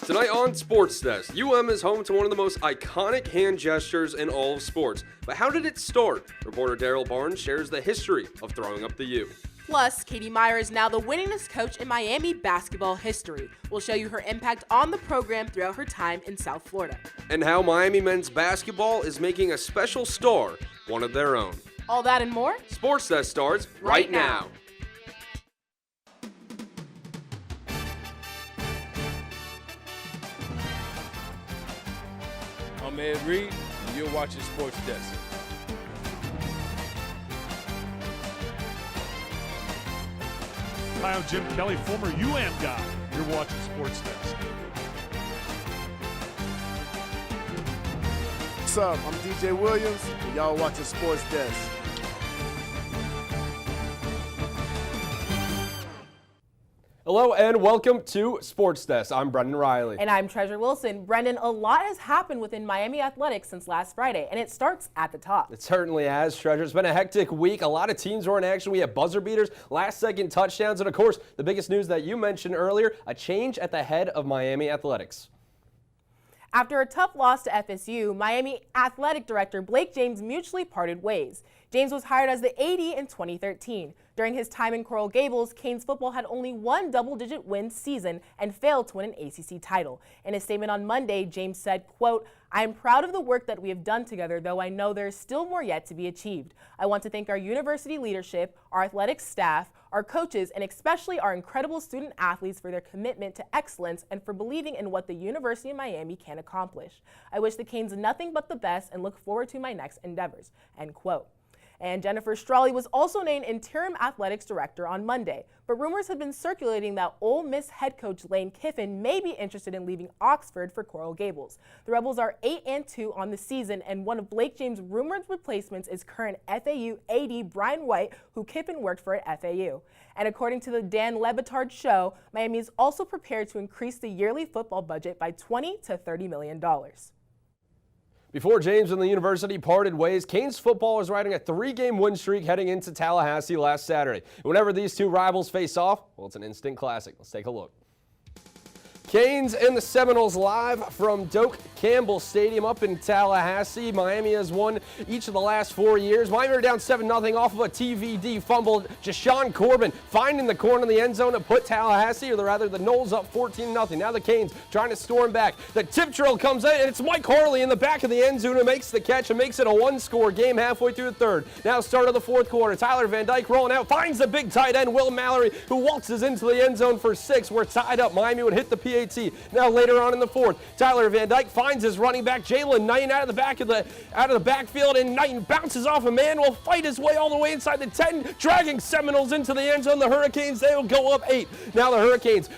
Tonight on SportsDesk, UM is home to one of the most iconic hand gestures in all of sports. But how did it start? Reporter Daryl Barnes shares the history of throwing up the U. Plus, Katie Meyer is now the winningest coach in Miami basketball history. We'll show you her impact on the program throughout her time in South Florida. And how Miami men's basketball is making a special star one of their own. All that and more? SportsDesk starts right now. I'm Ed Reed, and you're watching SportsDesk. Hi, I'm Jim Kelly, former UM guy. You're watching SportsDesk. What's up? I'm DJ Williams, and y'all watching SportsDesk. Hello and welcome to SportsDesk. I'm Brendan Riley. And I'm Treasure Wilson. Brendan, a lot has happened within Miami athletics since last Friday, and it starts at the top. It certainly has, Treasure. It's been a hectic week. A lot of teams were in action. We have buzzer beaters, last-second touchdowns, and, of course, the biggest news that you mentioned earlier, a change at the head of Miami athletics. After a tough loss to FSU, Miami athletic director Blake James mutually parted ways. James was hired as the AD in 2013. During his time in Coral Gables, Canes football had only one double-digit win season and failed to win an ACC title. In a statement on Monday, James said, quote, "I am proud of the work that we have done together, though I know there is still more yet to be achieved. I want to thank our university leadership, our athletic staff, our coaches, and especially our incredible student athletes for their commitment to excellence and for believing in what the University of Miami can accomplish. I wish the Canes nothing but the best and look forward to my next endeavors," end quote. And Jennifer Strawley was also named interim athletics director on Monday. But rumors have been circulating that Ole Miss head coach Lane Kiffin may be interested in leaving Oxford for Coral Gables. The Rebels are 8-2 on the season, and one of Blake James' rumored replacements is current FAU AD Brian White, who Kiffin worked for at FAU. And according to the Dan Le Batard show, Miami is also prepared to increase the yearly football budget by $20 to $30 million. Before James and the university parted ways, Canes football is riding a 3-game win streak heading into Tallahassee last Saturday. Whenever these two rivals face off, well, it's an instant classic. Let's take a look. Canes and the Seminoles live from Doak Campbell Stadium up in Tallahassee. Miami has won each of the last 4 years. Miami are down 7-0 off of a TVD fumble. Jashawn Corbin finding the corner of the end zone to put Tallahassee, or rather the Noles, up 14-0. Now the Canes trying to storm back. The tip drill comes in, and it's Mike Harley in the back of the end zone who makes the catch and makes it a one-score game halfway through the third. Now start of the fourth quarter. Tyler Van Dyke rolling out, finds the big tight end, Will Mallory, who waltzes into the end zone for 6. We're tied up. Miami would hit the PAT. Now later on in the fourth, Tyler Van Dyke finds his running back Jalen Knighton out of the backfield, and Knighton bounces off a man, will fight his way all the way inside the 10, dragging Seminoles into the end zone. The Hurricanes, they will go up 8. Now the Hurricanes,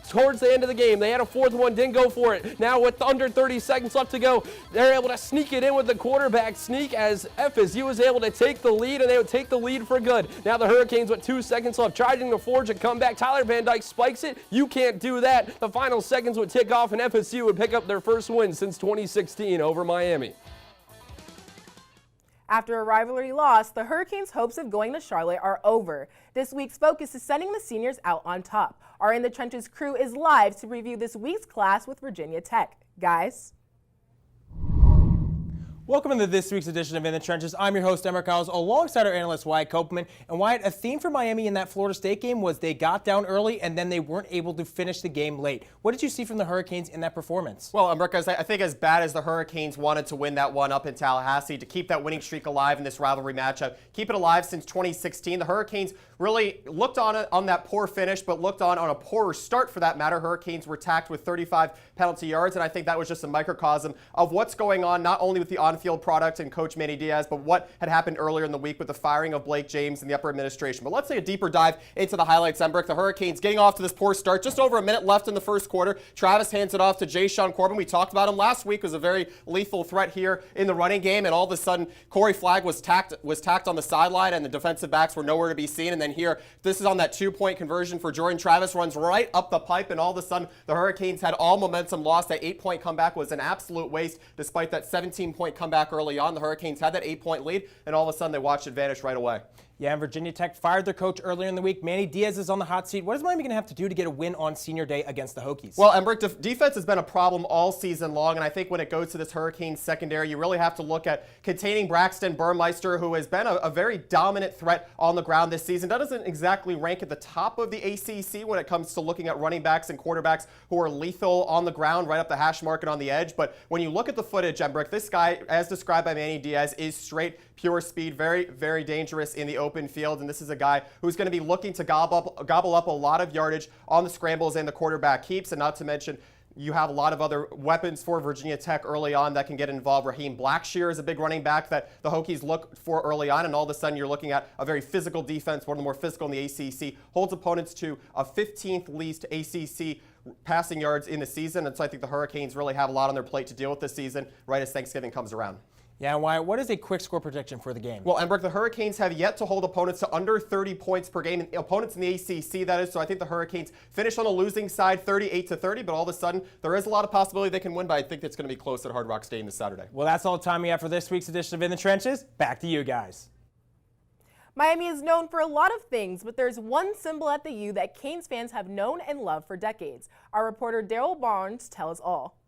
towards the end of the game, they had a fourth one, didn't go for it. Now with under 30 seconds left to go, they're able to sneak it in with the quarterback sneak as FSU was able to take the lead, and they would take the lead for good. Now the Hurricanes with 2 seconds left, trying to forge a comeback. Tyler Van Dyke spikes it. You can't do that. The final seconds would tick off, and FSU would pick up their first win since 2016 over Miami. After a rivalry loss, the Hurricanes' hopes of going to Charlotte are over. This week's focus is sending the seniors out on top. Our In the Trenches crew is live to review this week's class with Virginia Tech. Guys. Welcome to this week's edition of In the Trenches. I'm your host, Emmer Cowles, alongside our analyst, Wyatt Copeman. And Wyatt, a theme for Miami in that Florida State game was they got down early and then they weren't able to finish the game late. What did you see from the Hurricanes in that performance? Well, America, I think as bad as the Hurricanes wanted to win that one up in Tallahassee, to keep that winning streak alive in this rivalry matchup, keep it alive since 2016, the Hurricanes really looked on that poor finish, but looked on a poorer start for that matter. Hurricanes were tacked with 35 penalty yards, and I think that was just a microcosm of what's going on, not only with the on-field product and Coach Manny Diaz, but what had happened earlier in the week with the firing of Blake James and the upper administration. But let's take a deeper dive into the highlights, Embrick. The Hurricanes getting off to this poor start, just over a minute left in the first quarter. Travis hands it off to Jashawn Corbin. We talked about him last week, was a very lethal threat here in the running game, and all of a sudden Corey Flagg was tacked on the sideline, and the defensive backs were nowhere to be seen. And then here, this is on that 2-point conversion for Jordan Travis, runs right up the pipe, and all of a sudden the Hurricanes had all momentum lost. That 8-point comeback was an absolute waste, despite that 17-point comeback early on. The Hurricanes had that 8-point lead, and all of a sudden they watched it vanish right away. Yeah, and Virginia Tech fired their coach earlier in the week. Manny Diaz is on the hot seat. What is Miami going to have to do to get a win on senior day against the Hokies? Well, Embrick, defense has been a problem all season long, and I think when it goes to this Hurricanes secondary, you really have to look at containing Braxton Burmeister, who has been a very dominant threat on the ground this season. That doesn't exactly rank at the top of the ACC when it comes to looking at running backs and quarterbacks who are lethal on the ground, right up the hash mark and on the edge. But when you look at the footage, Embrick, this guy, as described by Manny Diaz, is straight pure speed, very, very dangerous in the open field. And this is a guy who's going to be looking to gobble up a lot of yardage on the scrambles and the quarterback keeps. And not to mention, you have a lot of other weapons for Virginia Tech early on that can get involved. Raheem Blackshear is a big running back that the Hokies look for early on, and all of a sudden you're looking at a very physical defense, one of the more physical in the ACC, holds opponents to a 15th least ACC passing yards in the season. And so I think the Hurricanes really have a lot on their plate to deal with this season right as Thanksgiving comes around. Yeah, Wyatt, what is a quick score prediction for the game? Well, Embrick, the Hurricanes have yet to hold opponents to under 30 points per game. Opponents in the ACC, that is. So I think the Hurricanes finish on the losing side 38-30, but all of a sudden there is a lot of possibility they can win, but I think it's going to be close at Hard Rock Stadium this Saturday. Well, that's all the time we have for this week's edition of In the Trenches. Back to you guys. Miami is known for a lot of things, but there's one symbol at the U that Canes fans have known and loved for decades. Our reporter Daryl Barnes tells all.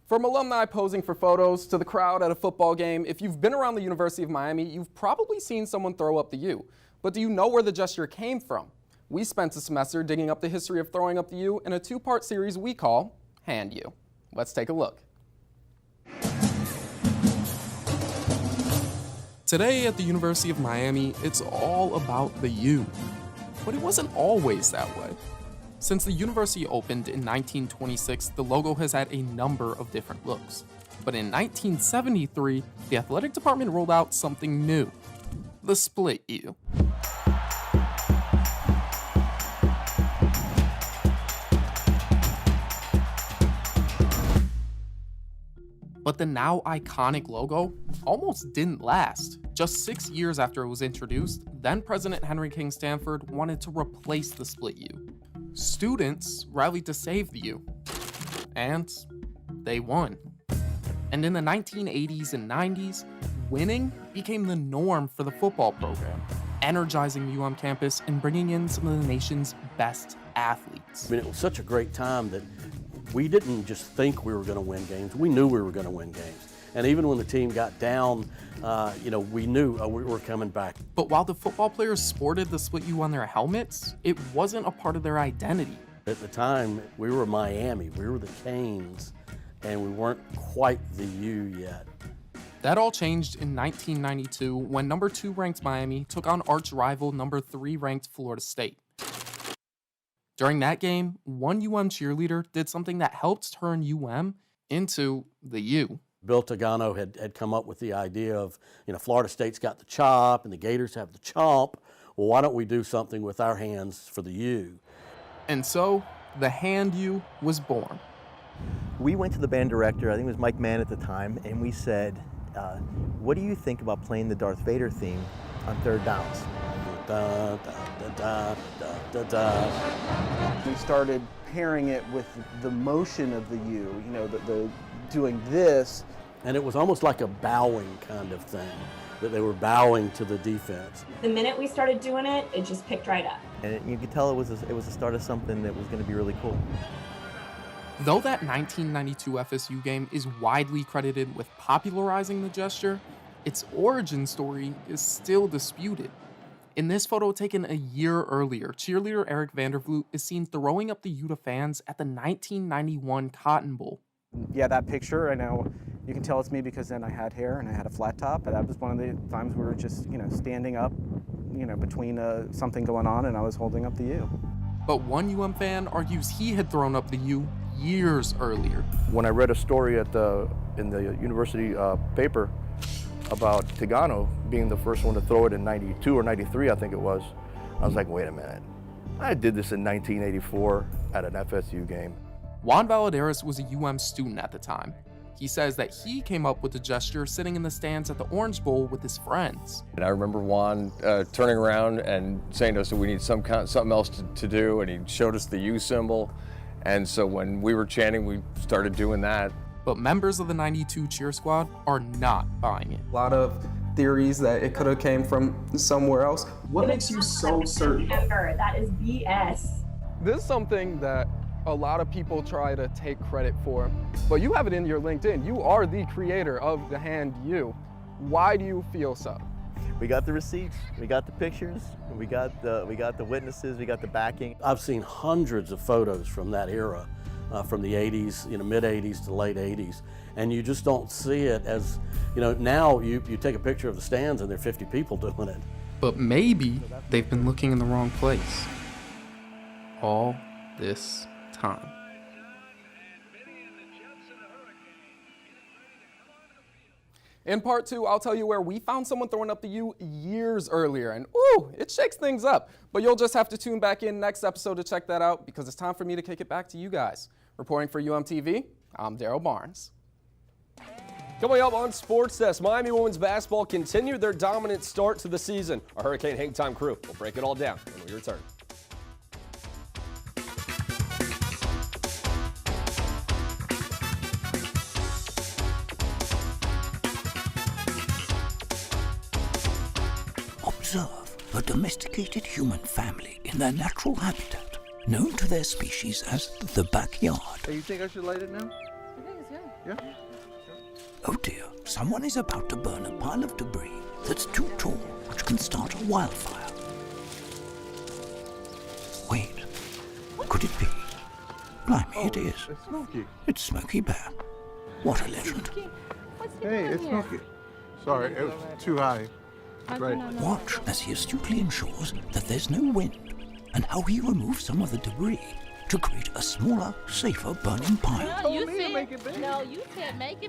From alumni posing for photos to the crowd at a football game, if you've been around the University of Miami, you've probably seen someone throw up the U. But do you know where the gesture came from? We spent a semester digging up the history of throwing up the U in a two-part series we call Hand U. Let's take a look. Today at the University of Miami, it's all about the U. But it wasn't always that way. Since the university opened in 1926, the logo has had a number of different looks. But in 1973, the athletic department rolled out something new, the split U. But the now iconic logo almost didn't last. Just 6 years after it was introduced, then President Henry King Stanford wanted to replace the split U. Students rallied to save the U, and they won. And in the 1980s and 90s, winning became the norm for the football program, energizing the UM campus and bringing in some of the nation's best athletes. I mean, it was such a great time that we didn't just think we were going to win games. We knew we were going to win games. And even when the team got down, we knew we were coming back. But while the football players sported the split U on their helmets, it wasn't a part of their identity. At the time, we were Miami. We were the Canes, and we weren't quite the U yet. That all changed in 1992 when number 2 ranked Miami took on arch rival number 3 ranked Florida State. During that game, one UM cheerleader did something that helped turn UM into the U. Bill Tagano had come up with the idea of, Florida State's got the chop and the Gators have the chomp. Well, why don't we do something with our hands for the U? And so, the Hand U was born. We went to the band director, I think it was Mike Mann at the time, and we said, what do you think about playing the Darth Vader theme on third downs? Da, da, da, da, da, da. We started pairing it with the motion of the U, the doing this. And it was almost like a bowing kind of thing, that they were bowing to the defense. The minute we started doing it, it just picked right up. And you could tell it was the start of something that was going to be really cool. Though that 1992 FSU game is widely credited with popularizing the gesture, its origin story is still disputed. In this photo taken a year earlier, cheerleader Eric Vandervloot is seen throwing up the U to fans at the 1991 Cotton Bowl. Yeah, that picture, I know you can tell it's me because then I had hair and I had a flat top. But that was one of the times we were just, standing up, between something going on, and I was holding up the U. But one UM fan argues he had thrown up the U years earlier. When I read a story in the university paper about Tagano being the first one to throw it in 92 or 93, I think it was, I was like, wait a minute. I did this in 1984 at an FSU game. Juan Valadares was a UM student at the time. He says that he came up with the gesture sitting in the stands at the Orange Bowl with his friends. And I remember Juan turning around and saying to us that we need something else to do, and he showed us the U symbol. And so when we were chanting, we started doing that. But members of the 92 cheer squad are not buying it. A lot of theories that it could have came from somewhere else. What makes you so certain? That is BS. This is something that a lot of people try to take credit for, but you have it in your LinkedIn. You are the creator of the hand U. Why do you feel so? We got the receipts, we got the pictures, we got the witnesses, we got the backing. I've seen hundreds of photos from that era, from the 80s, mid 80s to late 80s, and you just don't see it as, now you take a picture of the stands and there are 50 people doing it. But maybe they've been looking in the wrong place all this time. In part 2, I'll tell you where we found someone throwing up the U years earlier, and ooh, it shakes things up. But you'll just have to tune back in next episode to check that out, because it's time for me to kick it back to you guys. Reporting for UMTV, I'm Daryl Barnes. Coming up on Sports Desk, Miami women's basketball continued their dominant start to the season. Our Hurricane Hang Time crew will break it all down when we return. Observe a domesticated human family in their natural habitat, known to their species as the backyard. Hey, you think I should light it now? Yeah? Oh dear, someone is about to burn a pile of debris that's too tall, which can start a wildfire. Wait, could it be? Blimey, it is. It's Smokey. It's Smokey Bear. What a legend. Hey, it's Smokey. Sorry, it was too high. Right. Watch as he astutely ensures that there's no wind, and how he removes some of the debris to create a smaller, safer burning pile. No, you said make it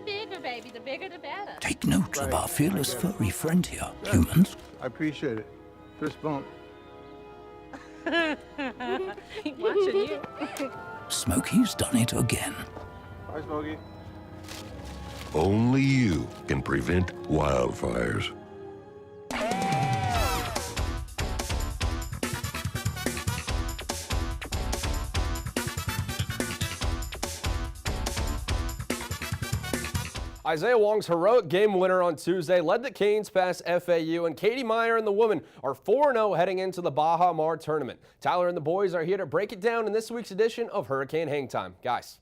bigger, baby. The bigger, the better. Take note of our fearless furry friend here, humans. I appreciate it. Fist bump. Watching you. Smokey's done it again. Bye, Smokey. Only you can prevent wildfires. Isaiah Wong's heroic game winner on Tuesday led the Canes past FAU, and Katie Meyer and the women are 4-0 heading into the Baja Mar tournament. Tyler and the boys are here to break it down in this week's edition of Hurricane Hang Time. Guys.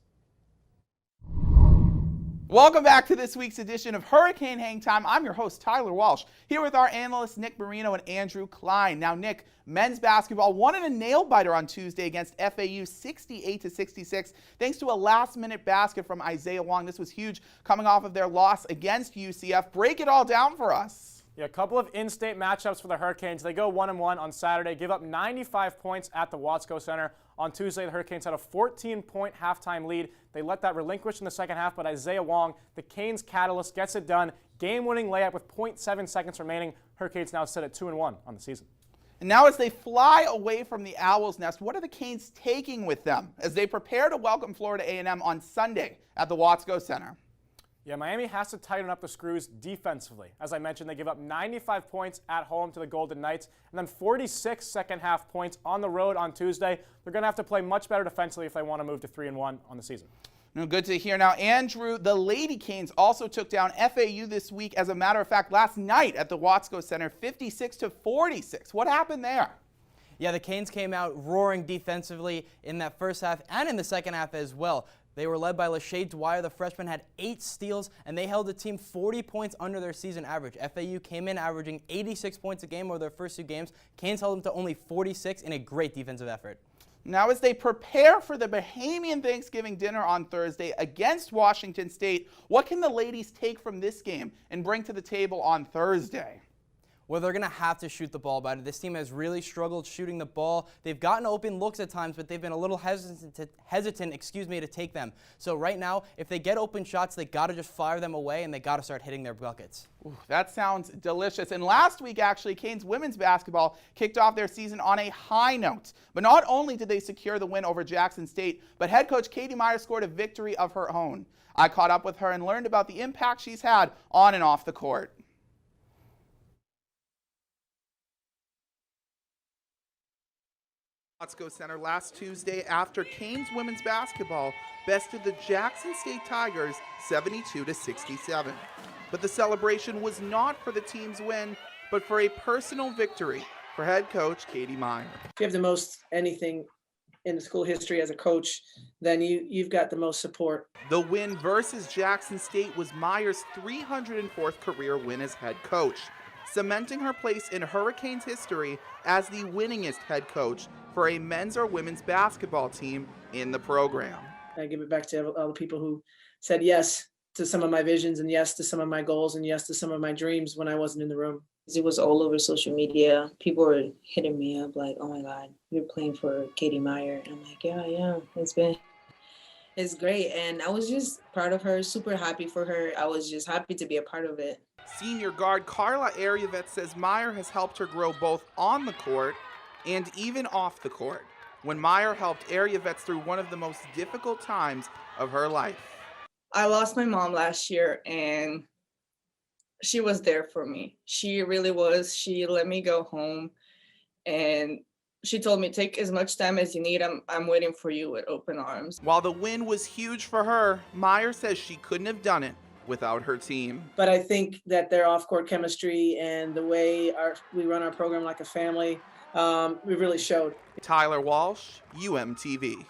Welcome back to this week's edition of Hurricane Hang Time. I'm your host, Tyler Walsh, here with our analysts Nick Marino and Andrew Klein. Now, Nick, men's basketball won in a nail-biter on Tuesday against FAU 68-66, thanks to a last-minute basket from Isaiah Wong. This was huge coming off of their loss against UCF. Break it all down for us. Yeah, a couple of in-state matchups for the Hurricanes. They go 1-1 on Saturday, give up 95 points at the Watsco Center. On Tuesday, the Hurricanes had a 14-point halftime lead. They let that relinquish in the second half, but Isaiah Wong, the Canes' catalyst, gets it done. Game-winning layup with 0.7 seconds remaining. Hurricanes now sit at 2-1 on the season. And now as they fly away from the Owl's Nest, what are the Canes taking with them as they prepare to welcome Florida A&M on Sunday at the Watsco Center? Yeah, Miami has to tighten up the screws defensively. As I mentioned, they give up 95 points at home to the Golden Knights and then 46 second-half points on the road on Tuesday. They're going to have to play much better defensively if they want to move to 3-1 on the season. Good to hear. Now, Andrew, the Lady Canes also took down FAU this week. As a matter of fact, last night at the Watsco Center, 56-46. What happened there? Yeah, the Canes came out roaring defensively in that first half and in the second half as well. They were led by Lachey Dwyer. The freshman had 8 steals, and they held the team 40 points under their season average. FAU came in averaging 86 points a game over their first 2 games. Canes held them to only 46 in a great defensive effort. Now, as they prepare for the Bahamian Thanksgiving dinner on Thursday against Washington State, what can the ladies take from this game and bring to the table on Thursday? Well, they're going to have to shoot the ball better. This team has really struggled shooting the ball. They've gotten open looks at times, but they've been a little hesitant to take them. So right now, if they get open shots, they got to just fire them away, and they got to start hitting their buckets. Ooh, that sounds delicious. And last week, actually, Canes women's basketball kicked off their season on a high note. But not only did they secure the win over Jackson State, but head coach Katie Meyer scored a victory of her own. I caught up with her and learned about the impact she's had on and off the court. Watsco Center last Tuesday after Canes women's basketball bested the Jackson State Tigers 72-67. But the celebration was not for the team's win, but for a personal victory for head coach Katie Meyer. If you have the most anything in the school history as a coach, then you've got the most support. The win versus Jackson State was Meyer's 304th career win as head coach, cementing her place in Hurricanes history as the winningest head coach for a men's or women's basketball team in the program. I give it back to all the people who said yes to some of my visions and yes to some of my goals and yes to some of my dreams when I wasn't in the room. It was all over social media. People were hitting me up like, oh my God, you're playing for Katie Meyer. And I'm like, yeah, it's great. And I was just proud of her, super happy for her. I was just happy to be a part of it. Senior guard Carla Ariavet says Meyer has helped her grow both on the court and even off the court, when Meyer helped Ariavet through one of the most difficult times of her life. I lost my mom last year, and she was there for me. She really was. She let me go home, and she told me, take as much time as you need. I'm waiting for you with open arms. While the win was huge for her, Meyer says she couldn't have done it without her team. But I think that their off-court chemistry and the way we run our program like a family, we really showed. Tyler Walsh, UMTV.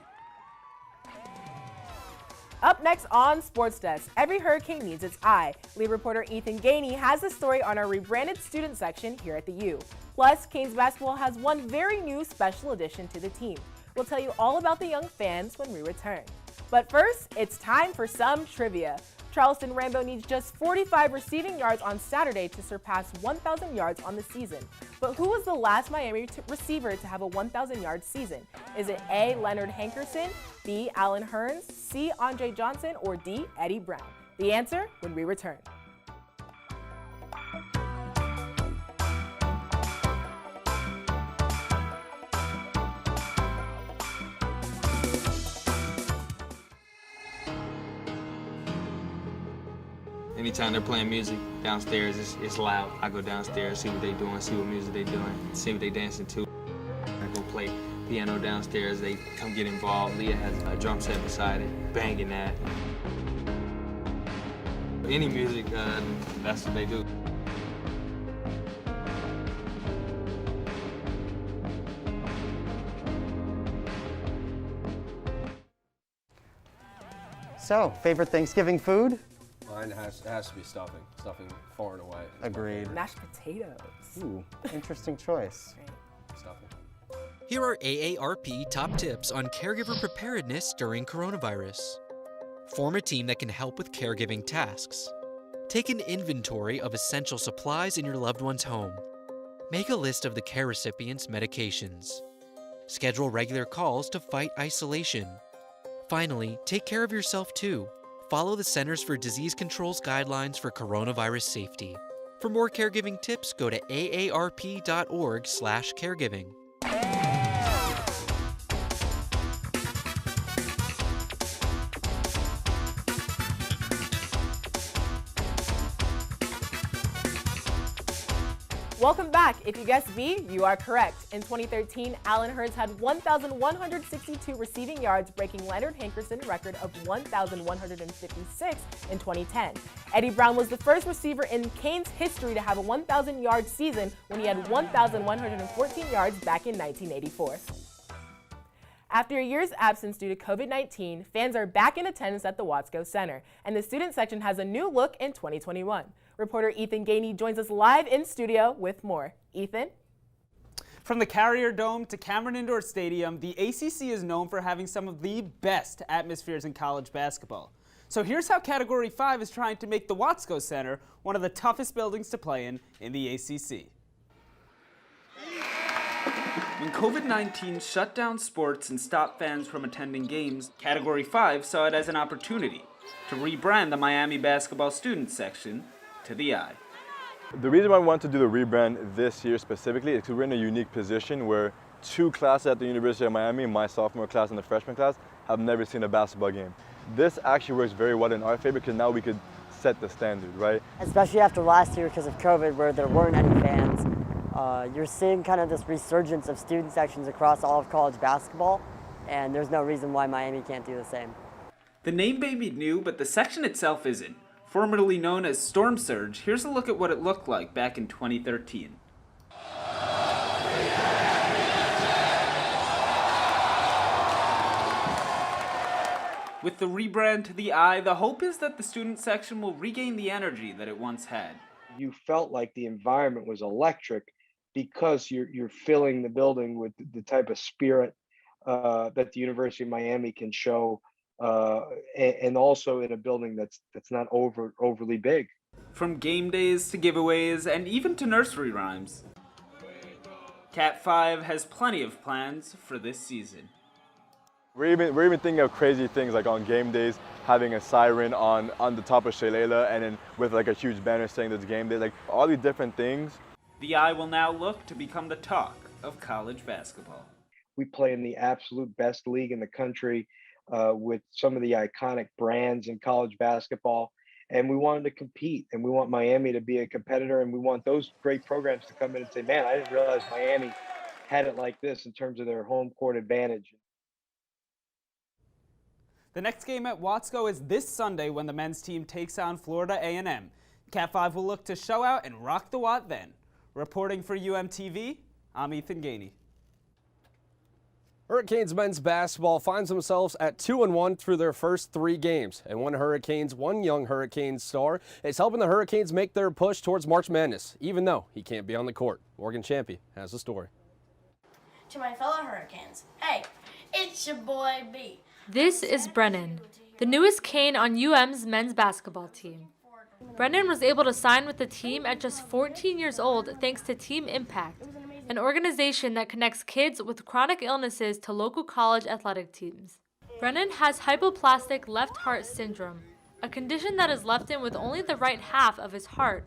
Up next on Sports Desk, every hurricane needs its eye. Lead reporter Ethan Gainey has the story on our rebranded student section here at the U. Plus, Canes basketball has one very new special addition to the team. We'll tell you all about the young fans when we return. But first, it's time for some trivia. Charleston Rambo needs just 45 receiving yards on Saturday to surpass 1,000 yards on the season. But who was the last Miami receiver to have a 1,000-yard season? Is it A, Leonard Hankerson, B, Allen Hurns, C, Andre Johnson, or D, Eddie Brown? The answer when we return. Anytime they're playing music downstairs, it's loud. I go downstairs, see what they're doing, see what music they're doing, see what they're dancing to. I go play piano downstairs, they come get involved. Leah has a drum set beside it, banging that. Any music, that's what they do. So, favorite Thanksgiving food? Mine has to be stuffing. Stuffing far and away. Agreed. Mashed potatoes. Ooh, interesting choice. Stuffing. Here are AARP top tips on caregiver preparedness during coronavirus. Form a team that can help with caregiving tasks. Take an inventory of essential supplies in your loved one's home. Make a list of the care recipient's medications. Schedule regular calls to fight isolation. Finally, take care of yourself too. Follow the Centers for Disease Control's guidelines for coronavirus safety. For more caregiving tips, go to aarp.org/caregiving. Welcome back. If you guessed B, you are correct. In 2013, Allen Hurns had 1,162 receiving yards, breaking Leonard Hankerson's record of 1,156 in 2010. Eddie Brown was the first receiver in Canes history to have a 1,000-yard season when he had 1,114 yards back in 1984. After a year's absence due to COVID-19, fans are back in attendance at the Watsco Center, and the student section has a new look in 2021. Reporter Ethan Gainey joins us live in studio with more. Ethan? From the Carrier Dome to Cameron Indoor Stadium, the ACC is known for having some of the best atmospheres in college basketball. So here's how Category 5 is trying to make the Watsco Center one of the toughest buildings to play in the ACC. When COVID-19 shut down sports and stopped fans from attending games, Category 5 saw it as an opportunity to rebrand the Miami basketball student section to the I. The reason why we want to do the rebrand this year specifically is because we're in a unique position where two classes at the University of Miami, my sophomore class and the freshman class, have never seen a basketball game. This actually works very well in our favor because now we could set the standard, right? Especially after last year because of COVID where there weren't any fans. You're seeing kind of this resurgence of student sections across all of college basketball, and there's no reason why Miami can't do the same. The name may be new, but the section itself isn't. Formerly known as Storm Surge, here's a look at what it looked like back in 2013. With the rebrand to the I, the hope is that the student section will regain the energy that it once had. You felt like the environment was electric because you're filling the building with the type of spirit that the University of Miami can show, and also in a building that's not overly big. From game days to giveaways and even to nursery rhymes, Cat 5 has plenty of plans for this season. We're even thinking of crazy things like on game days, having a siren on the top of Shalela and then with like a huge banner saying it's game day, like all these different things. The I will now look to become the talk of college basketball. We play in the absolute best league in the country with some of the iconic brands in college basketball. And we wanted to compete, and we want Miami to be a competitor, and we want those great programs to come in and say, man, I didn't realize Miami had it like this in terms of their home court advantage. The next game at Watsco is this Sunday when the men's team takes on Florida A&M. Cat 5 will look to show out and rock the Wat then. Reporting for UMTV, I'm Ethan Gainey. Hurricanes men's basketball finds themselves at 2-1 through their first 3 games. And one young Hurricanes star is helping the Hurricanes make their push towards March Madness, even though he can't be on the court. Morgan Champy has the story. To my fellow Hurricanes, hey, it's your boy B. This is Brennan, the newest Cane on UM's men's basketball team. Brennan was able to sign with the team at just 14 years old thanks to Team Impact, an organization that connects kids with chronic illnesses to local college athletic teams. Brennan has hypoplastic left heart syndrome, a condition that has left him with only the right half of his heart.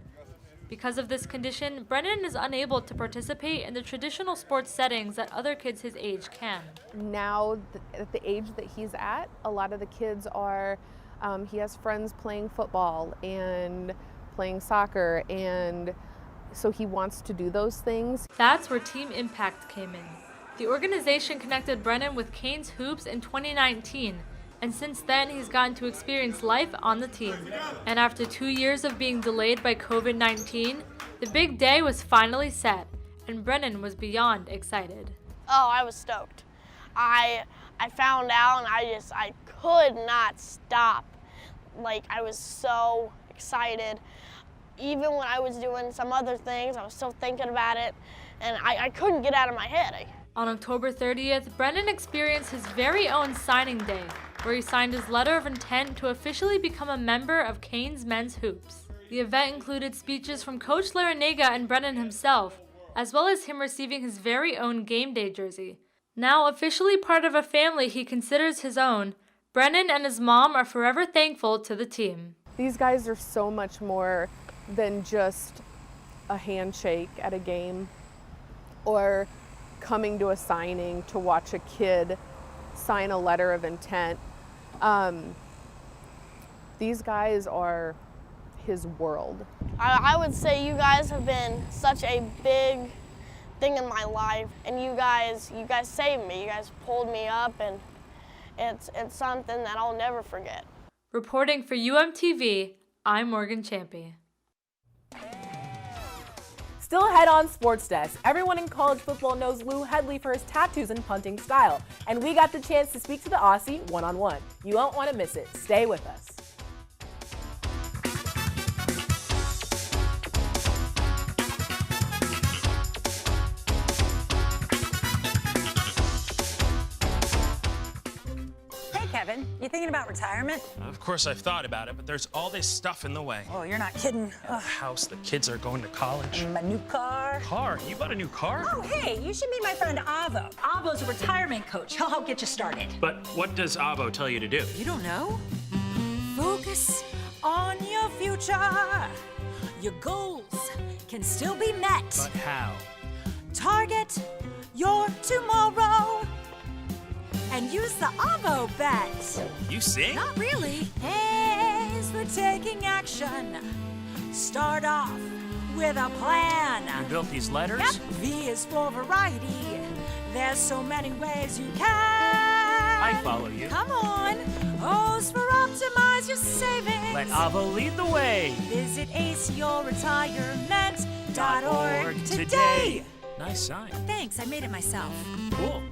Because of this condition, Brennan is unable to participate in the traditional sports settings that other kids his age can. Now, at the age that he's at, a lot of the kids are, he has friends playing football and playing soccer, and so he wants to do those things. That's where Team Impact came in. The organization connected Brennan with Canes Hoops in 2019, and since then he's gotten to experience life on the team. And after 2 years of being delayed by COVID-19, the big day was finally set, and Brennan was beyond excited. Oh, I was stoked. I found out and I could not stop. Like, I was so excited. Even when I was doing some other things, I was still thinking about it, and I couldn't get out of my head. On October 30th, Brennan experienced his very own signing day, where he signed his letter of intent to officially become a member of Canes Men's Hoops. The event included speeches from Coach Larinaga and Brennan himself, as well as him receiving his very own game day jersey. Now officially part of a family he considers his own, Brennan and his mom are forever thankful to the team. These guys are so much more than just a handshake at a game or coming to a signing to watch a kid sign a letter of intent. These guys are his world. I would say you guys have been such a big thing in my life, and you guys saved me. You guys pulled me up, and it's something that I'll never forget. Reporting for UMTV, I'm Morgan Champy. Still ahead on Sports Desk, everyone in college football knows Lou Headley for his tattoos and punting style, and we got the chance to speak to the Aussie one-on-one. You won't want to miss it. Stay with us. Kevin, you thinking about retirement? Of course I've thought about it, but there's all this stuff in the way. Oh, you're not kidding. The house, the kids are going to college. My new car. Car? You bought a new car? Oh, hey, you should meet my friend Avo. Avo's a retirement coach. He'll help get you started. But what does Avo tell you to do? You don't know? Focus on your future. Your goals can still be met. But how? Target your tomorrow. And use the Avo bet. You sing? Not really. A is for taking action. Start off with a plan. You built these letters? Yep. V is for variety. There's so many ways you can. I follow you. Come on. O's for optimize your savings. Let Avo lead the way. Visit aceyourretirement.org today. Nice sign. Thanks, I made it myself. Cool.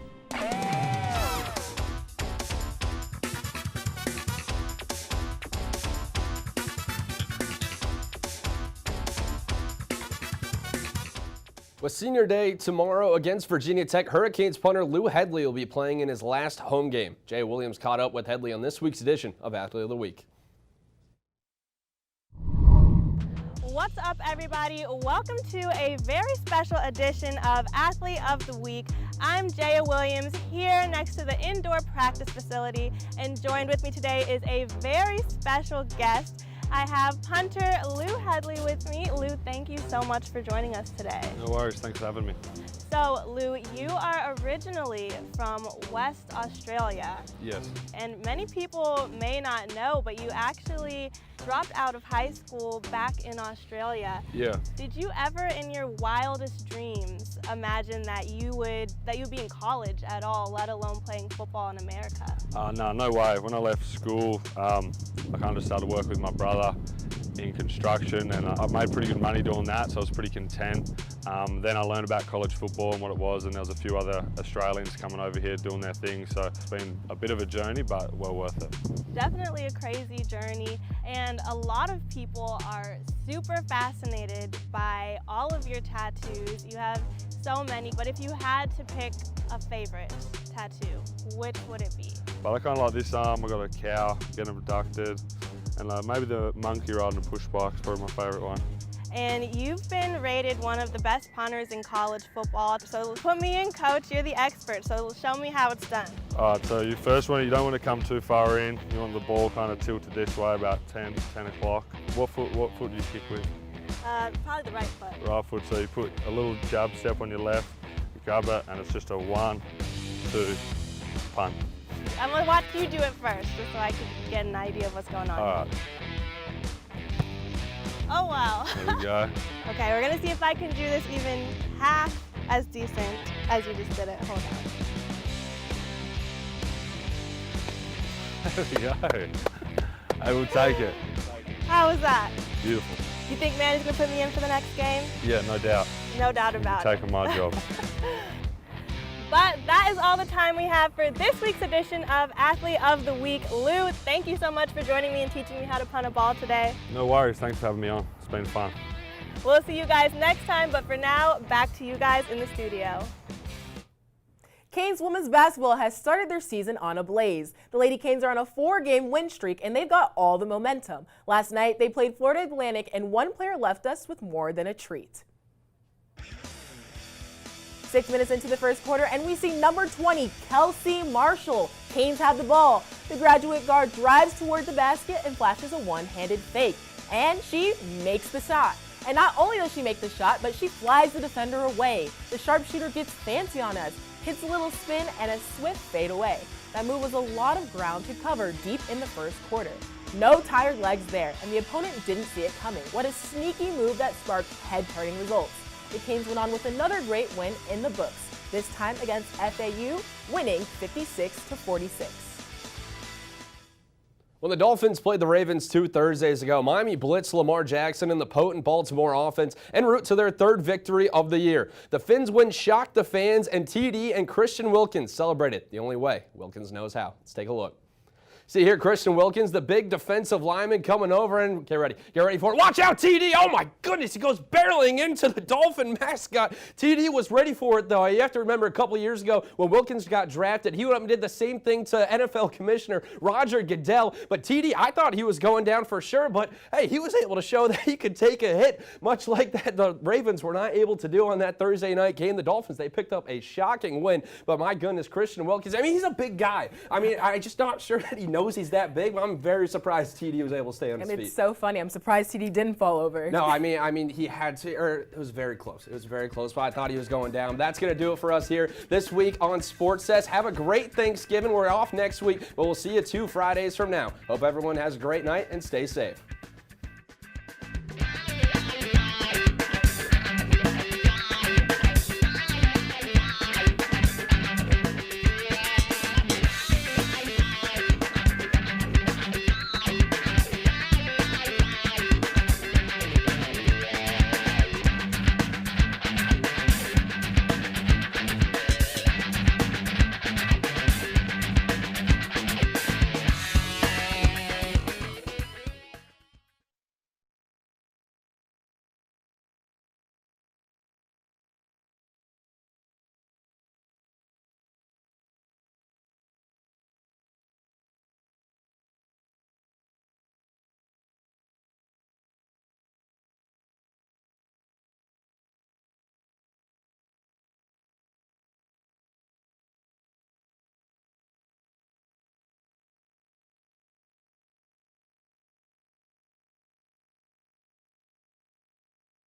With senior day tomorrow against Virginia Tech, Hurricanes punter Lou Headley will be playing in his last home game. Jay Williams caught up with Headley on this week's edition of Athlete of the Week. What's up, everybody? Welcome to a very special edition of Athlete of the Week. I'm Jaya Williams here next to the indoor practice facility, and joined with me today is a very special guest. I have punter Lou Headley with me. Lou, thank you so much for joining us today. No worries, thanks for having me. So, Lou, you are originally from West Australia. Yes. And many people may not know, but you actually dropped out of high school back in Australia. Yeah. Did you ever in your wildest dreams imagine that you would be in college at all, let alone playing football in America? No way. When I left school, I kind of started working with my brother in construction, and I made pretty good money doing that, so I was pretty content. Then I learned about college football and what it was, and there was a few other Australians coming over here doing their thing, so it's been a bit of a journey, but well worth it. Definitely a crazy journey, and a lot of people are super fascinated by all of your tattoos. You have so many, but if you had to pick a favorite tattoo, which would it be? But I kind of like this arm. I got a cow getting abducted, and maybe the monkey riding a push bike is probably my favourite one. And you've been rated one of the best punters in college football. So put me in, coach. You're the expert, so show me how it's done. All right, so your first one, you don't want to come too far in. You want the ball kind of tilted this way, about 10 o'clock. What foot do you kick with? Probably the right foot. Right foot, so you put a little jab step on your left, you grab it, and it's just a 1, 2, punt. I'm gonna watch you do it first, just so I can get an idea of what's going on. All right. Oh, wow. There we go. Okay, we're gonna see if I can do this even half as decent as you just did it. Hold on. There we go. I will take it. How was that? Beautiful. You think Manny's gonna put me in for the next game? Yeah, no doubt. No doubt about it. Taking my job. But that is all the time we have for this week's edition of Athlete of the Week. Lou, thank you so much for joining me and teaching me how to punt a ball today. No worries, thanks for having me on. It's been fun. We'll see you guys next time, but for now, back to you guys in the studio. Canes women's basketball has started their season on a blaze. The Lady Canes are on a 4-game win streak, and they've got all the momentum. Last night, they played Florida Atlantic, and one player left us with more than a treat. 6 minutes into the first quarter, and we see number 20, Kelsey Marshall. Canes have the ball. The graduate guard drives toward the basket and flashes a one-handed fake, and she makes the shot. And not only does she make the shot, but she flies the defender away. The sharpshooter gets fancy on us, hits a little spin, and a swift fade away. That move was a lot of ground to cover deep in the first quarter. No tired legs there, and the opponent didn't see it coming. What a sneaky move that sparked head-turning results. The Canes went on with another great win in the books, this time against FAU, winning 56-46. When the Dolphins played the Ravens 2 Thursdays ago, Miami blitzed Lamar Jackson and the potent Baltimore offense en route to their 3rd victory of the year. The Fins win shocked the fans, and TD and Christian Wilkins celebrated the only way Wilkins knows how. Let's take a look. See here, Christian Wilkins, the big defensive lineman, coming over, and get ready for it. Watch out, TD! Oh my goodness, he goes barreling into the Dolphin mascot. TD was ready for it, though. You have to remember a couple years ago when Wilkins got drafted, he went up and did the same thing to NFL Commissioner Roger Goodell. But TD, I thought he was going down for sure, but hey, he was able to show that he could take a hit, much like that the Ravens were not able to do on that Thursday night game. The Dolphins, they picked up a shocking win, but my goodness, Christian Wilkins, I mean, he's a big guy. I mean, I'm just not sure that he knows he's that big, but I'm very surprised TD was able to stay on his feet. And it's so funny. I'm surprised TD didn't fall over. No, I mean, he had to, or it was very close. It was very close, but I thought he was going down. That's going to do it for us here this week on SportsDesk. Have a great Thanksgiving. We're off next week, but we'll see you 2 Fridays from now. Hope everyone has a great night and stay safe.